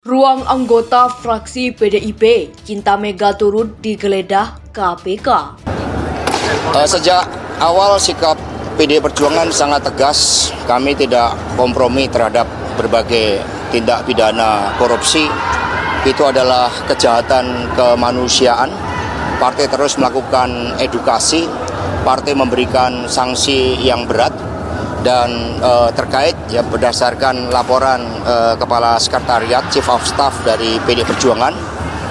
Ruang anggota fraksi PDIP, Cinta Mega turut digeledah KPK. Sejak awal sikap PDI Perjuangan sangat tegas, kami tidak kompromi terhadap berbagai tindak pidana korupsi. Itu adalah kejahatan kemanusiaan. Partai terus melakukan edukasi, partai memberikan sanksi yang berat dan terkait ya berdasarkan laporan Kepala Sekretariat Chief of Staff dari PDI Perjuangan,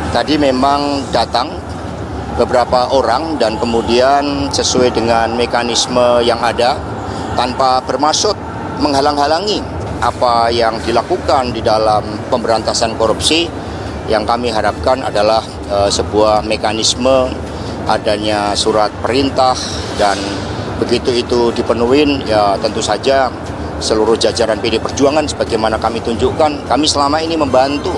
tadi memang datang beberapa orang dan kemudian sesuai dengan mekanisme yang ada tanpa bermaksud menghalang-halangi apa yang dilakukan di dalam pemberantasan korupsi. Yang kami harapkan adalah sebuah mekanisme adanya surat perintah, dan begitu itu dipenuhi ya tentu saja seluruh jajaran PDI Perjuangan sebagaimana kami tunjukkan, kami selama ini membantu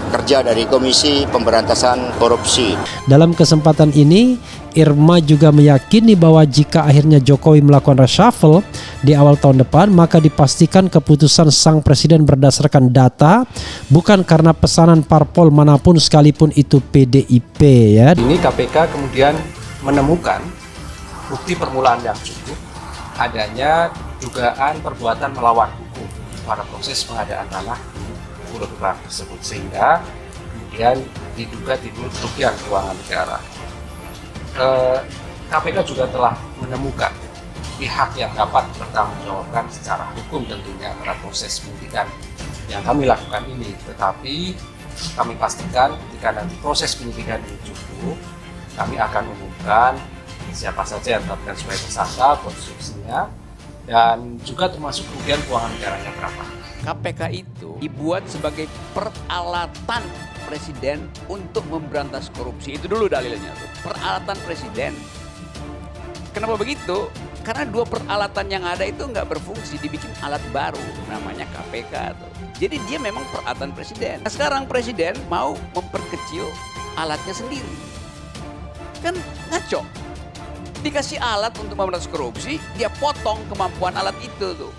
kerja dari Komisi Pemberantasan Korupsi. Dalam kesempatan ini, Irma juga meyakini bahwa jika akhirnya Jokowi melakukan reshuffle di awal tahun depan, maka dipastikan keputusan sang presiden berdasarkan data, bukan karena pesanan parpol manapun sekalipun itu PDIP ya. Ini KPK kemudian menemukan bukti permulaan yang cukup adanya dugaan perbuatan melawan hukum pada proses pengadaan tanah Pulau Gebang tersebut, sehingga kemudian diduga timbul kerugian keuangan negara. KPK juga telah menemukan pihak yang dapat bertanggungjawabkan secara hukum tentunya pada proses penyidikan yang kami lakukan ini. Tetapi kami pastikan ketika nanti proses penyidikan ini cukup, kami akan umumkan siapa saja yang ditetapkan sebagai tersangka, konstruksinya, dan juga termasuk kerugian keuangan negaranya berapa. KPK itu dibuat sebagai peralatan presiden untuk memberantas korupsi. Itu dulu dalilnya tuh. Peralatan presiden. Kenapa begitu? Karena dua peralatan yang ada itu nggak berfungsi, dibikin alat baru namanya KPK tuh. Jadi dia memang peralatan presiden. Nah, sekarang presiden mau memperkecil alatnya sendiri. Kan ngaco. Dikasih alat untuk memberantas korupsi, dia potong kemampuan alat itu tuh.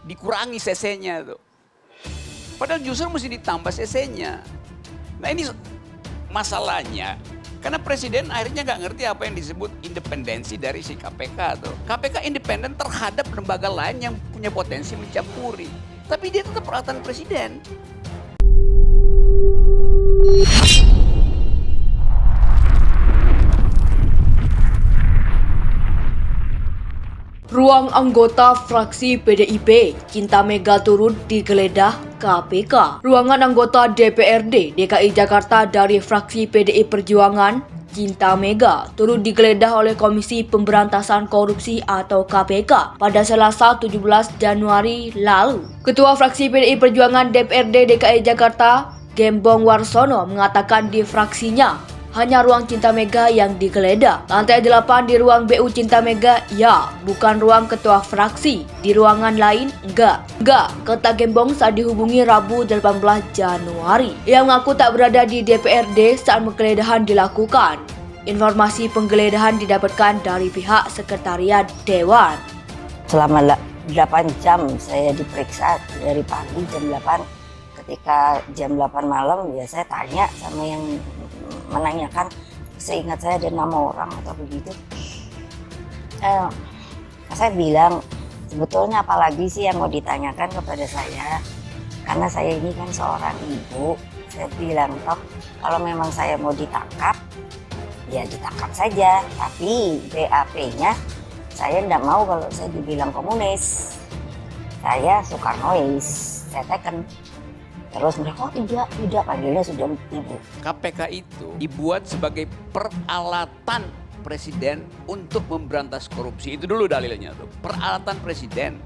Dikurangi cc-nya tuh. Padahal justru mesti ditambah cc-nya. Nah ini masalahnya, karena presiden akhirnya nggak ngerti apa yang disebut independensi dari si KPK tuh. KPK independen terhadap lembaga lain yang punya potensi mencampuri. Tapi dia tetap peralatan presiden. Ruang anggota fraksi PDIP, Cinta Mega turut digeledah KPK. Ruangan anggota DPRD DKI Jakarta dari fraksi PDI Perjuangan, Cinta Mega, turut digeledah oleh Komisi Pemberantasan Korupsi atau KPK pada Selasa 17 Januari lalu. Ketua fraksi PDI Perjuangan DPRD DKI Jakarta, Gembong Warsono, mengatakan di fraksinya hanya ruang Cinta Mega yang digeledah. Lantai 8 di ruang BU Cinta Mega, ya, bukan ruang ketua fraksi. Di ruangan lain, enggak, kata Gembong saat dihubungi Rabu 18 Januari. Ia mengaku tak berada di DPRD saat penggeledahan dilakukan. Informasi penggeledahan didapatkan dari pihak Sekretariat Dewan. Selama 8 jam saya diperiksa dari pagi jam 8. Ketika jam 8 malam ya saya tanya sama yang menanyakan, seingat saya ada 6 orang atau begitu. Saya bilang, sebetulnya apalagi sih yang mau ditanyakan kepada saya, karena saya ini kan seorang ibu. Saya bilang, toh kalau memang saya mau ditangkap, ya ditangkap saja, tapi BAP-nya saya tidak mau kalau saya dibilang komunis. Saya Soekarnois, saya teken. Terus mereka, oh tidak, panggilnya sudah ibu. KPK itu dibuat sebagai peralatan presiden untuk memberantas korupsi. Itu dulu dalilnya tuh. Peralatan presiden.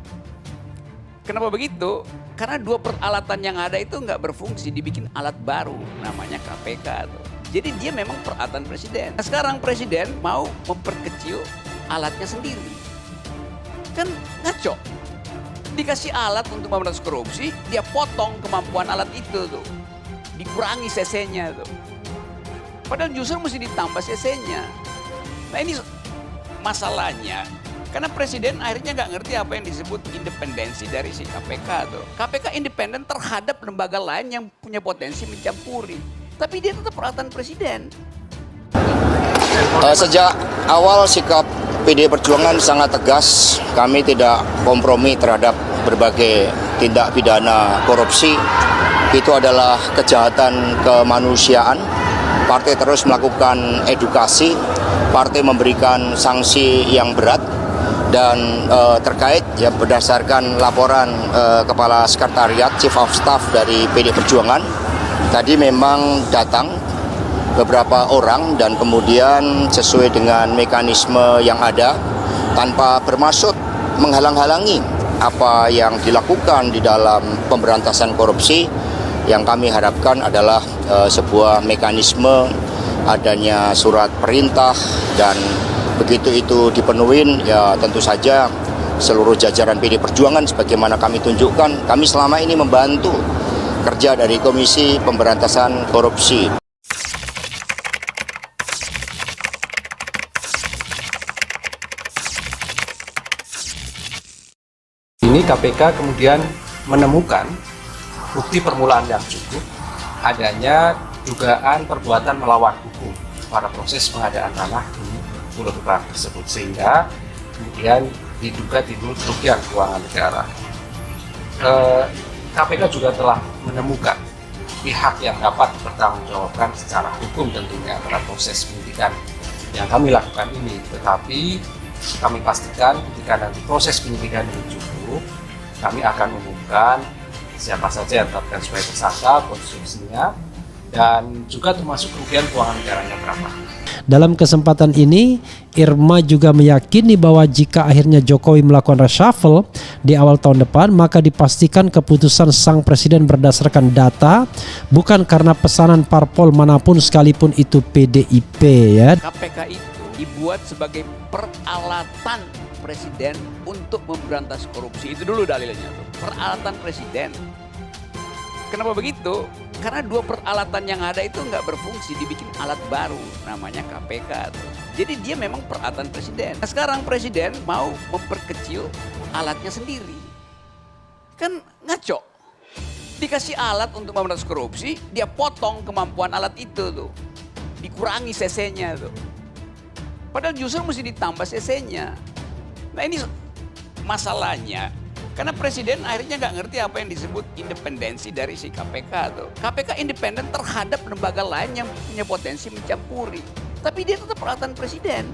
Kenapa begitu? Karena dua peralatan yang ada itu nggak berfungsi, dibikin alat baru namanya KPK tuh. Jadi dia memang peralatan presiden. Nah, sekarang presiden mau memperkecil alatnya sendiri. Kan ngaco. Dikasih alat untuk memberantas korupsi, dia potong kemampuan alat itu tuh. Dikurangi cc-nya tuh. Padahal justru mesti ditambah cc-nya. Nah ini masalahnya, Karena presiden akhirnya nggak ngerti apa yang disebut independensi dari si KPK tuh. KPK independen terhadap lembaga lain yang punya potensi mencampuri. Tapi dia tetap peralatan presiden. Sejak awal sikap PDI Perjuangan sangat tegas. Kami tidak kompromi terhadap berbagai tindak pidana korupsi. Itu adalah kejahatan kemanusiaan. Partai terus melakukan edukasi. Partai memberikan sanksi yang berat. Dan terkait ya berdasarkan laporan Kepala Sekretariat Chief of Staff dari PDI Perjuangan, tadi memang datang beberapa orang dan kemudian sesuai dengan mekanisme yang ada tanpa bermaksud menghalang-halangi apa yang dilakukan di dalam pemberantasan korupsi. Yang kami harapkan adalah sebuah mekanisme adanya surat perintah, dan begitu itu dipenuhin, ya tentu saja seluruh jajaran PDI Perjuangan sebagaimana kami tunjukkan, kami selama ini membantu kerja dari Komisi Pemberantasan Korupsi. Ini KPK kemudian menemukan bukti permulaan yang cukup adanya dugaan perbuatan melawan hukum pada proses pengadaan tanah di Pulau Gebang tersebut, sehingga kemudian diduga timbul kerugian keuangan negara. KPK juga telah menemukan pihak yang dapat bertanggungjawabkan secara hukum tentunya pada proses penyidikan yang kami lakukan ini. Tetapi kami pastikan ketika nanti proses penyidikan ini cukup, kami akan umumkan siapa saja yang ditetapkan sebagai tersangka, konstruksinya, dan juga termasuk kerugian keuangan negaranya berapa. Dalam kesempatan ini, Irma juga meyakini bahwa jika akhirnya Jokowi melakukan reshuffle di awal tahun depan, maka dipastikan keputusan sang presiden berdasarkan data, bukan karena pesanan parpol manapun sekalipun itu PDIP ya. KPK itu dibuat sebagai peralatan presiden untuk memberantas korupsi. Itu dulu dalilnya tuh. Peralatan presiden. Kenapa begitu? Karena dua peralatan yang ada itu nggak berfungsi, dibikin alat baru namanya KPK tuh. Jadi dia memang peralatan presiden. Nah, sekarang presiden mau memperkecil alatnya sendiri. Kan ngaco. Dikasih alat untuk memberantas korupsi, dia potong kemampuan alat itu tuh. Dikurangi cc-nya tuh. Padahal justru mesti ditambah cc-nya. Nah ini masalahnya. Karena presiden akhirnya nggak ngerti apa yang disebut independensi dari si KPK tuh. KPK independen terhadap lembaga lain yang punya potensi mencampuri. Tapi dia tetap peralatan presiden.